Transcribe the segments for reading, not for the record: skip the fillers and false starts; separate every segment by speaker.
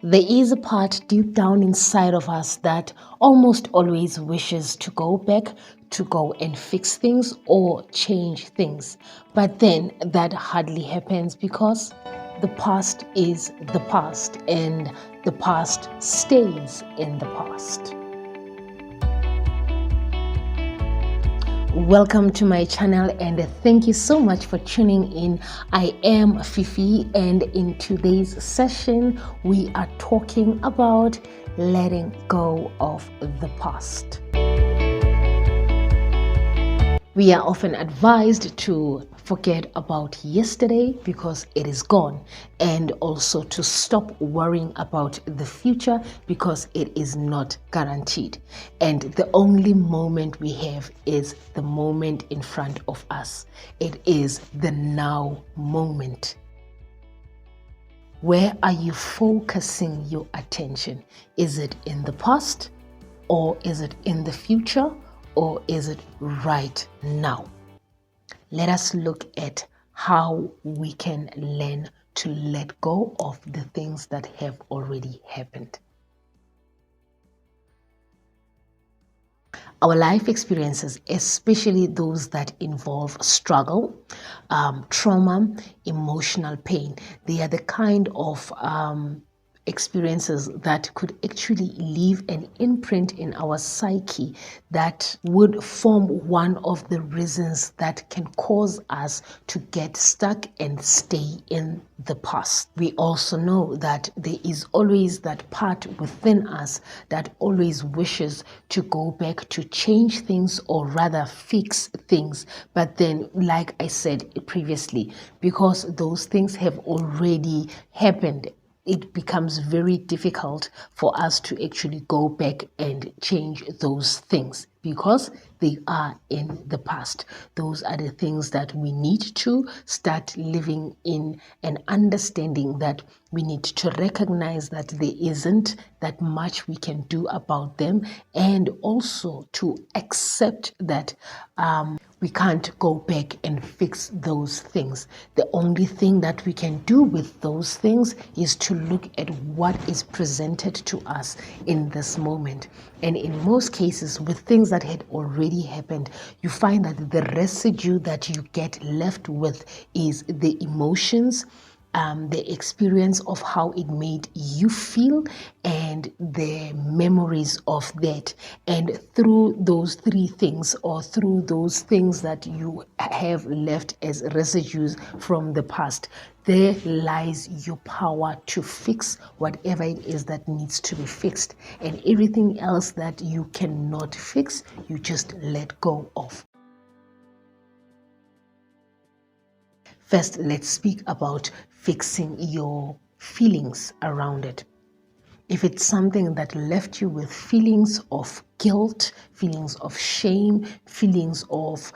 Speaker 1: There is a part deep down inside of us that almost always wishes to go back, to go and fix things or change things. But then that hardly happens because the past is the past and the past stays in the past. Welcome to my channel and thank you so much for tuning in. I am Fifi, and in today's session we are talking about letting go of the past. We are often advised to forget about yesterday because it is gone, and also to stop worrying about the future because it is not guaranteed. And the only moment we have is the moment in front of us. It is the now moment. Where are you focusing your attention? Is it in the past, or is it in the future, or is it right now? Let us look at how we can learn to let go of the things that have already happened. Our life experiences, especially those that involve struggle, trauma, emotional pain, they are the kind of experiences that could actually leave an imprint in our psyche that would form one of the reasons that can cause us to get stuck and stay in the past. We also know that there is always that part within us that always wishes to go back to change things, or rather fix things. But then, like I said previously, because those things have already happened, it becomes very difficult for us to actually go back and change those things because they are in the past. Those are the things that we need to start living in, and understanding that we need to recognize that there isn't that much we can do about them, and also to accept that we can't go back and fix those things. The only thing that we can do with those things is to look at what is presented to us in this moment. And in most cases, with things that had already happened, you find that the residue that you get left with is the emotions, the experience of how it made you feel, and the memories of that. And through those three things, or through those things that you have left as residues from the past, there lies your power to fix whatever it is that needs to be fixed. And everything else that you cannot fix, you just let go of. First, let's speak about fixing your feelings around it. If it's something that left you with feelings of guilt, feelings of shame, feelings of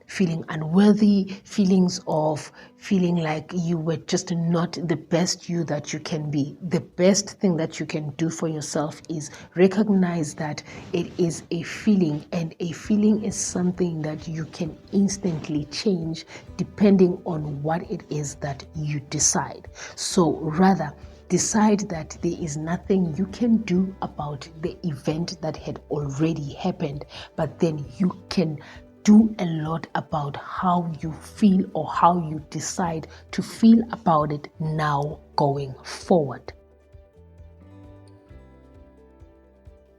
Speaker 1: feeling unworthy, feelings of feeling like you were just not the best you that you can be, the best thing that you can do for yourself is recognize that it is a feeling, and a feeling is something that you can instantly change depending on what it is that you decide. So rather, decide that there is nothing you can do about the event that had already happened, but then you can do a lot about how you feel, or how you decide to feel about it now going forward.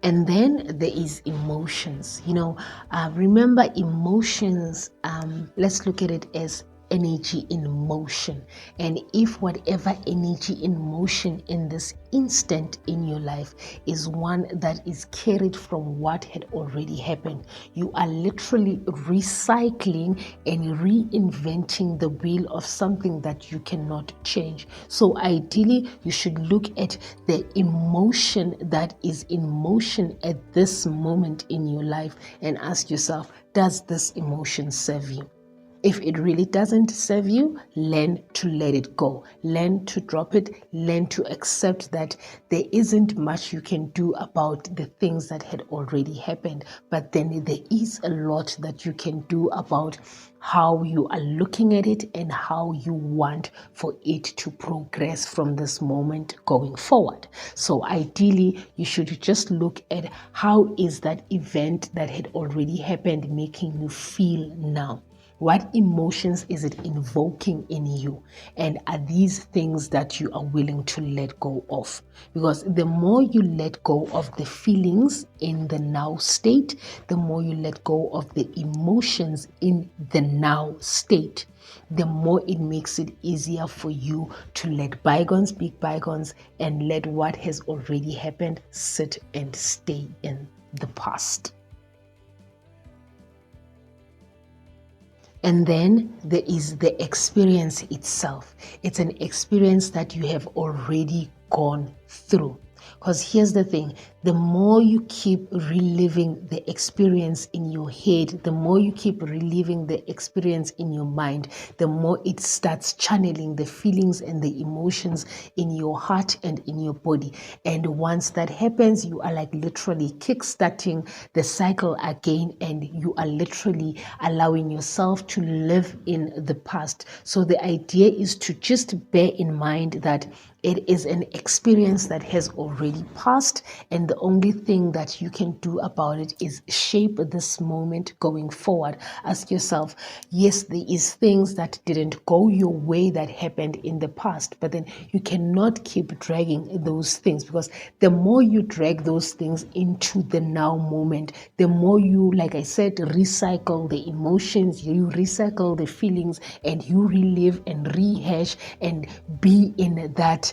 Speaker 1: And then there is emotions. Remember, emotions, let's look at it as energy in motion. And if whatever energy in motion in this instant in your life is one that is carried from what had already happened, you are literally recycling and reinventing the wheel of something that you cannot change. So ideally, you should look at the emotion that is in motion at this moment in your life and ask yourself, does this emotion serve you? If it really doesn't serve you, learn to let it go. Learn to drop it. Learn to accept that there isn't much you can do about the things that had already happened. But then there is a lot that you can do about how you are looking at it and how you want for it to progress from this moment going forward. So ideally, you should just look at how is that event that had already happened making you feel now. What emotions is it invoking in you? And are these things that you are willing to let go of? Because the more you let go of the feelings in the now state, the more you let go of the emotions in the now state, the more it makes it easier for you to let bygones be bygones and let what has already happened sit and stay in the past. And then there is the experience itself. It's an experience that you have already gone through. Because here's the thing, the more you keep reliving the experience in your head, the more you keep reliving the experience in your mind, the more it starts channeling the feelings and the emotions in your heart and in your body. And once that happens, you are like literally kickstarting the cycle again, and you are literally allowing yourself to live in the past. So the idea is to just bear in mind that it is an experience that has already passed, and the only thing that you can do about it is shape this moment going forward. Ask yourself, yes, there is things that didn't go your way that happened in the past, but then you cannot keep dragging those things, because the more you drag those things into the now moment, the more you, like I said, recycle the emotions, you recycle the feelings, and you relive and rehash and be in that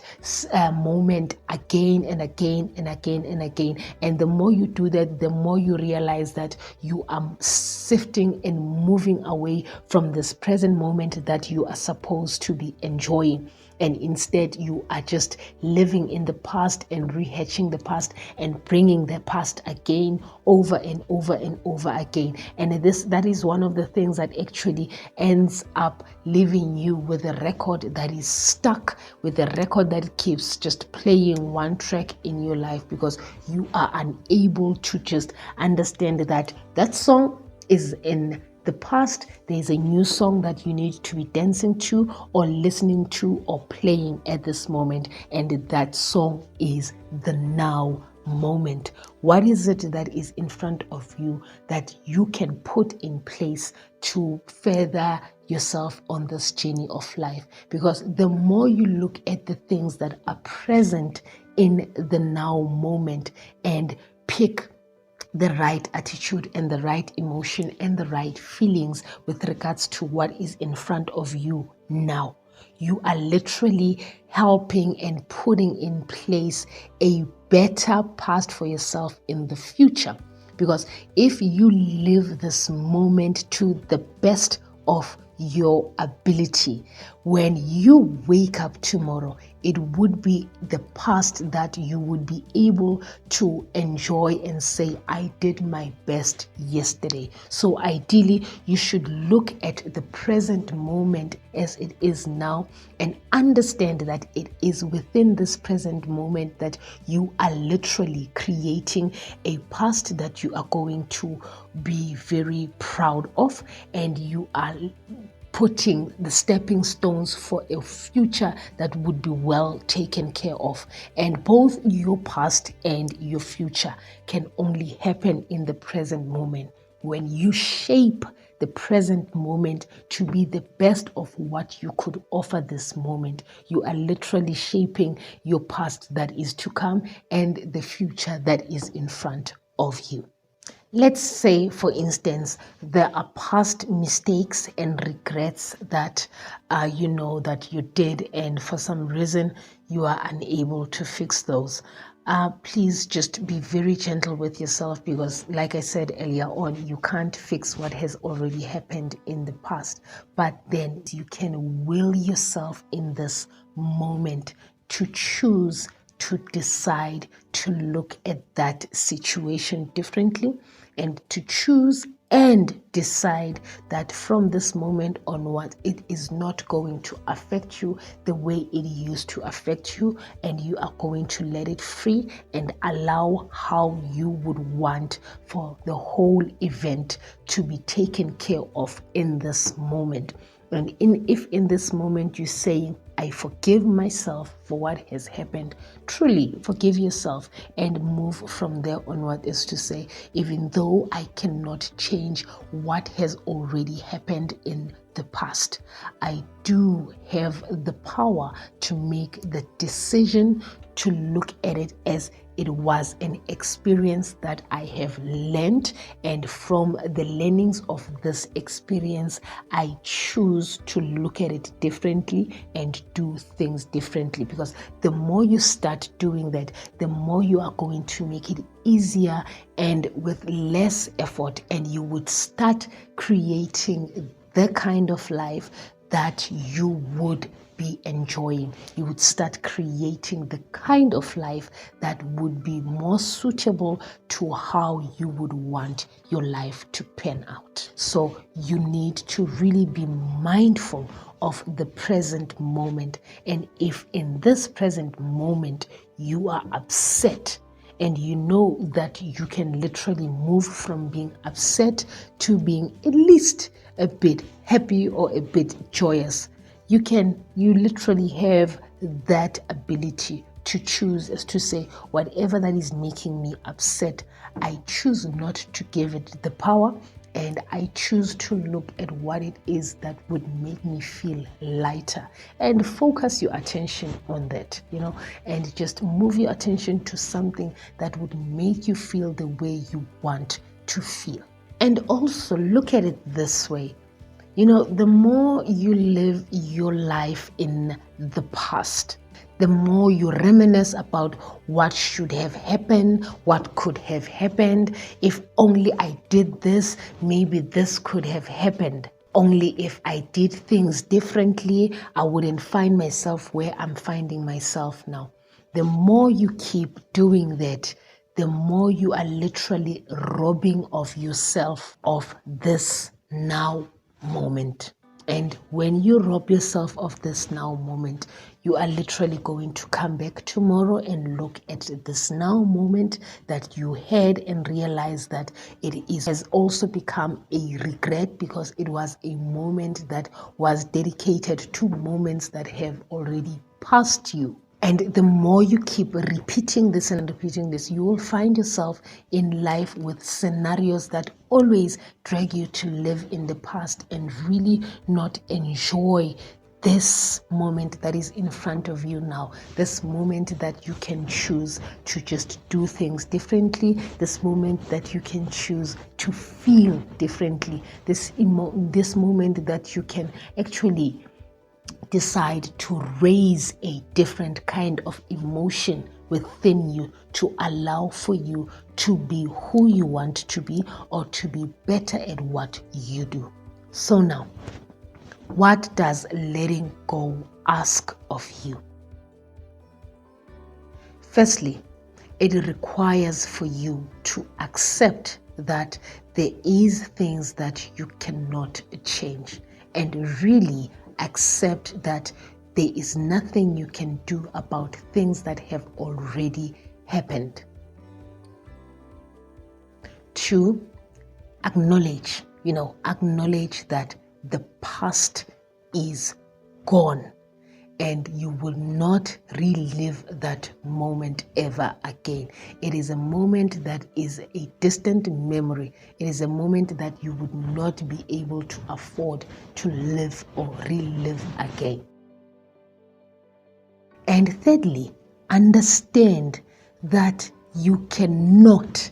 Speaker 1: moment again and again and again and again. And the more you do that, the more you realize that you are sifting and moving away from this present moment that you are supposed to be enjoying. And instead, you are just living in the past and rehatching the past and bringing the past again over and over and over again. And that is one of the things that actually ends up leaving you with a record that is stuck, with a record that keeps just playing one track in your life, because you are unable to just understand that that song is in the past. There's a new song that you need to be dancing to or listening to or playing at this moment, and that song is the now moment. What is it that is in front of you that you can put in place to further yourself on this journey of life? Because the more you look at the things that are present in the now moment and pick the right attitude and the right emotion and the right feelings with regards to what is in front of you now, you are literally helping and putting in place a better past for yourself in the future. Because if you live this moment to the best of your ability, when you wake up tomorrow, it would be the past that you would be able to enjoy and say, I did my best yesterday. So ideally, you should look at the present moment as it is now and understand that it is within this present moment that you are literally creating a past that you are going to be very proud of, and you are putting the stepping stones for a future that would be well taken care of. And both your past and your future can only happen in the present moment. When you shape the present moment to be the best of what you could offer this moment, you are literally shaping your past that is to come and the future that is in front of you. Let's say, for instance, there are past mistakes and regrets that that you did, and for some reason you are unable to fix those. Please just be very gentle with yourself, because like I said earlier on, you can't fix what has already happened in the past, but then you can will yourself in this moment to choose to decide to look at that situation differently and to choose and decide that from this moment onward, it is not going to affect you the way it used to affect you, and you are going to let it free and allow how you would want for the whole event to be taken care of in this moment. And if in this moment you're saying, I forgive myself for what has happened, truly forgive yourself and move from there onward, is to say, even though I cannot change what has already happened in the past, I do have the power to make the decision to look at it as it was an experience that I have learned, and from the learnings of this experience, I choose to look at it differently and do things differently. Because the more you start doing that, the more you are going to make it easier and with less effort, and you would start creating the kind of life that you would be enjoying. You would start creating the kind of life that would be more suitable to how you would want your life to pan out. So you need to really be mindful of the present moment. And if in this present moment you are upset, and you know that you can literally move from being upset to being at least a bit happy or a bit joyous, you literally have that ability to choose, as to say, whatever that is making me upset, I choose not to give it the power, and I choose to look at what it is that would make me feel lighter, and focus your attention on that, and just move your attention to something that would make you feel the way you want to feel. And also look at it this way. The more you live your life in the past, the more you reminisce about what should have happened, what could have happened. If only I did this, maybe this could have happened. Only if I did things differently, I wouldn't find myself where I'm finding myself now. The more you keep doing that, the more you are literally robbing of yourself of this now moment. And when you rob yourself of this now moment, you are literally going to come back tomorrow and look at this now moment that you had and realize that has also become a regret, because it was a moment that was dedicated to moments that have already passed you. And the more you keep repeating this and repeating this, you will find yourself in life with scenarios that always drag you to live in the past and really not enjoy this moment that is in front of you now, this moment that you can choose to just do things differently, this moment that you can choose to feel differently, this moment that you can actually decide to raise a different kind of emotion within you to allow for you to be who you want to be, or to be better at what you do. So now, what does letting go ask of you? Firstly, it requires for you to accept that there is things that you cannot change, and really accept that there is nothing you can do about things that have already happened. 2, acknowledge that the past is gone, and you will not relive that moment ever again. It is a moment that is a distant memory. It is a moment that you would not be able to afford to live or relive again. And thirdly, understand that you cannot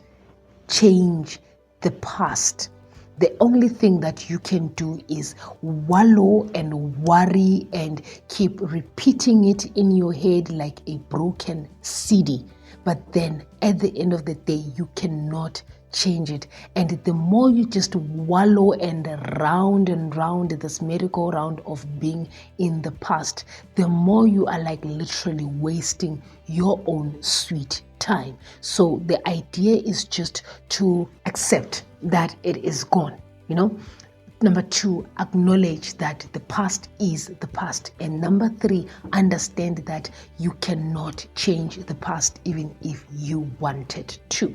Speaker 1: change the past. The only thing that you can do is wallow and worry and keep repeating it in your head like a broken CD. But then at the end of the day, you cannot change it. And the more you just wallow and round this merry-go-round of being in the past, the more you are like literally wasting your own sweet time. So the idea is just to accept that it is gone, you know. Number 2, acknowledge that the past is the past. And number 3, understand that you cannot change the past even if you wanted to.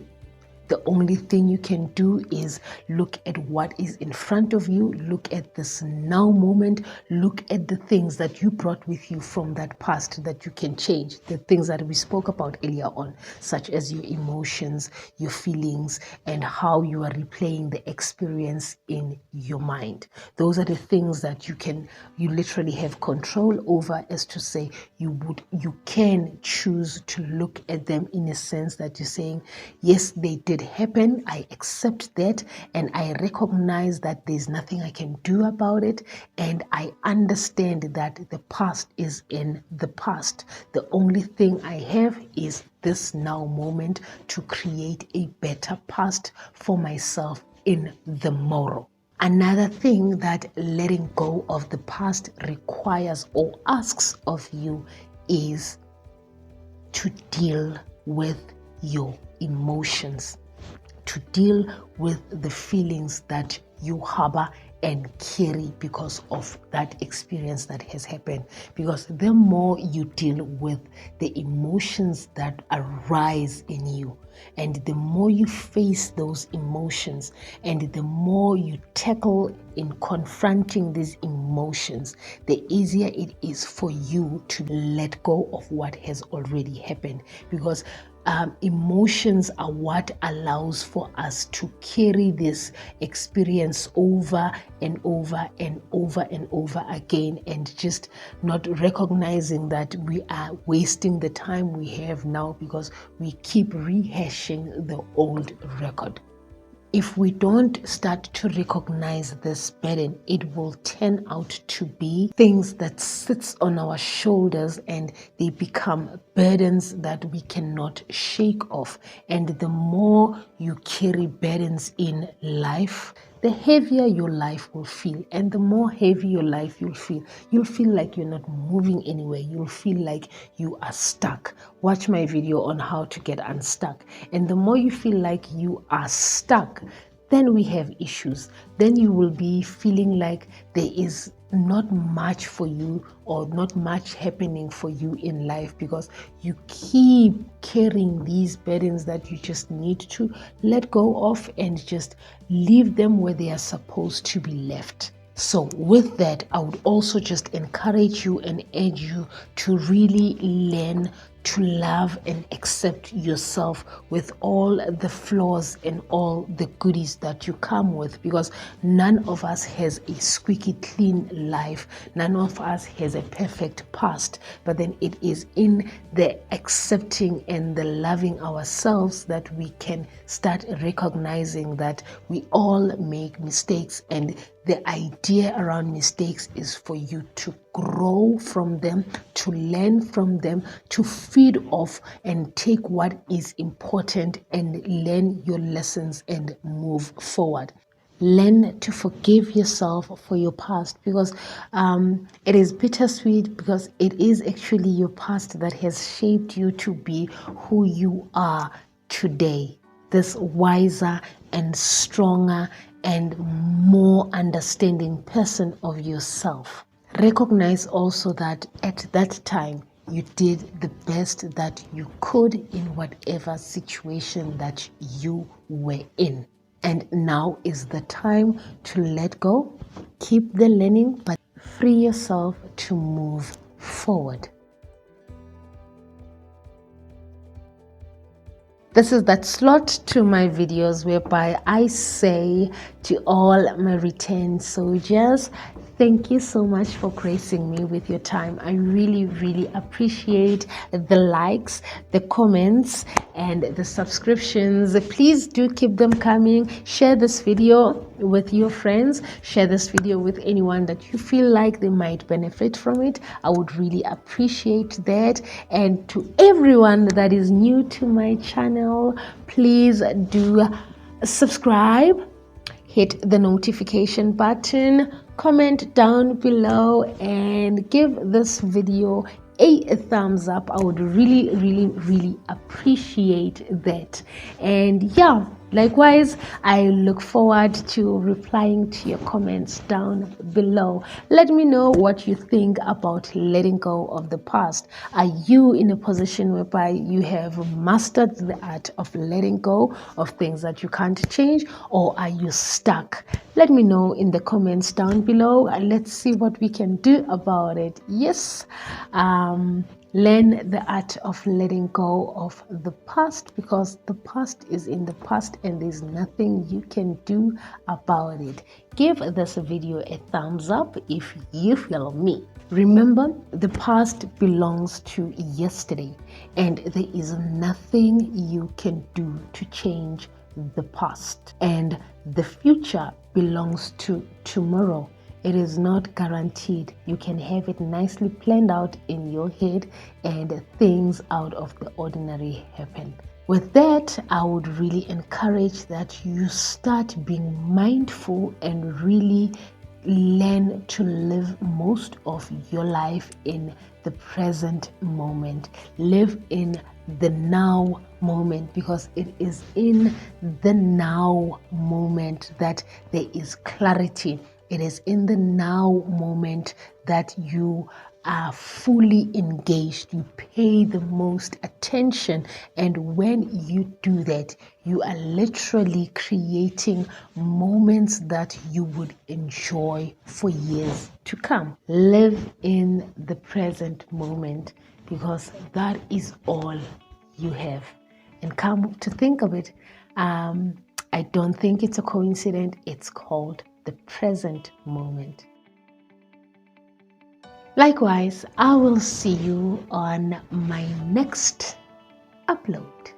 Speaker 1: The only thing you can do is look at what is in front of you, look at this now moment, look at the things that you brought with you from that past that you can change, the things that we spoke about earlier on, such as your emotions, your feelings, and how you are replaying the experience in your mind. Those are the things that you literally have control over, as to say you can choose to look at them in a sense that you're saying, yes, they did happen, I accept that, and I recognize that there's nothing I can do about it, and I understand that the past is in the past. The only thing I have is this now moment to create a better past for myself in the morrow. Another thing that letting go of the past requires or asks of you is to deal with your emotions, to deal with the feelings that you harbor and carry because of that experience that has happened. Because the more you deal with the emotions that arise in you, and the more you face those emotions, and the more you tackle in confronting these emotions, the easier it is for you to let go of what has already happened. Because emotions are what allows for us to carry this experience over and over and over and over again, and just not recognizing that we are wasting the time we have now because we keep rehashing the old record. If we don't start to recognize this burden, it will turn out to be things that sits on our shoulders, and they become burdens that we cannot shake off. And the more you carry burdens in life, the heavier your life will feel. And the more heavy your life you'll feel like you're not moving anywhere. You'll feel like you are stuck. Watch my video on how to get unstuck. And the more you feel like you are stuck, then we have issues. Then you will be feeling like there is not much for you, or not much happening for you in life, because you keep carrying these burdens that you just need to let go of and just leave them where they are supposed to be left. So with that, I would also just encourage you and urge you to really learn to love and accept yourself with all the flaws and all the goodies that you come with, because none of us has a squeaky clean life. None of us has a perfect past, but then it is in the accepting and the loving ourselves that we can start recognizing that we all make mistakes, and the idea around mistakes is for you to grow from them, to learn from them, to feed off and take what is important and learn your lessons and move forward. Learn to forgive yourself for your past, because it is bittersweet, because it is actually your past that has shaped you to be who you are today. This wiser and stronger and more understanding person of yourself. Recognize also that at that time you did the best that you could in whatever situation that you were in. And now is the time to let go, keep the learning, but free yourself to move forward. This is that slot to my videos whereby I say to all my return soldiers, thank you so much for gracing me with your time. I really, really appreciate the likes, the comments, and the subscriptions. Please do keep them coming. Share this video with your friends. Share this video with anyone that you feel like they might benefit from it. I would really appreciate that. And to everyone that is new to my channel, please do subscribe, hit the notification button, comment down below, and give this video a thumbs up. I would really appreciate that. And yeah, likewise, I look forward to replying to your comments down below. Let me know what you think about letting go of the past. Are you in a position whereby you have mastered the art of letting go of things that you can't change, or are you stuck? Let me know in the comments down below, and let's see what we can do about it. Yes, learn the art of letting go of the past, because the past is in the past and there's nothing you can do about it. Give this video a thumbs up if you feel me. Remember, the past belongs to yesterday, and there is nothing you can do to change the past. And the future belongs to tomorrow. It is not guaranteed. You can have it nicely planned out in your head and things out of the ordinary happen. With that, I would really encourage that you start being mindful and really learn to live most of your life in the present moment. Live in the now moment, because it is in the now moment that there is clarity. It is in the now moment that you are fully engaged. You pay the most attention. And when you do that, you are literally creating moments that you would enjoy for years to come. Live in the present moment, because that is all you have. And come to think of it, I don't think it's a coincidence. It's called the present moment. Likewise, I will see you on my next upload.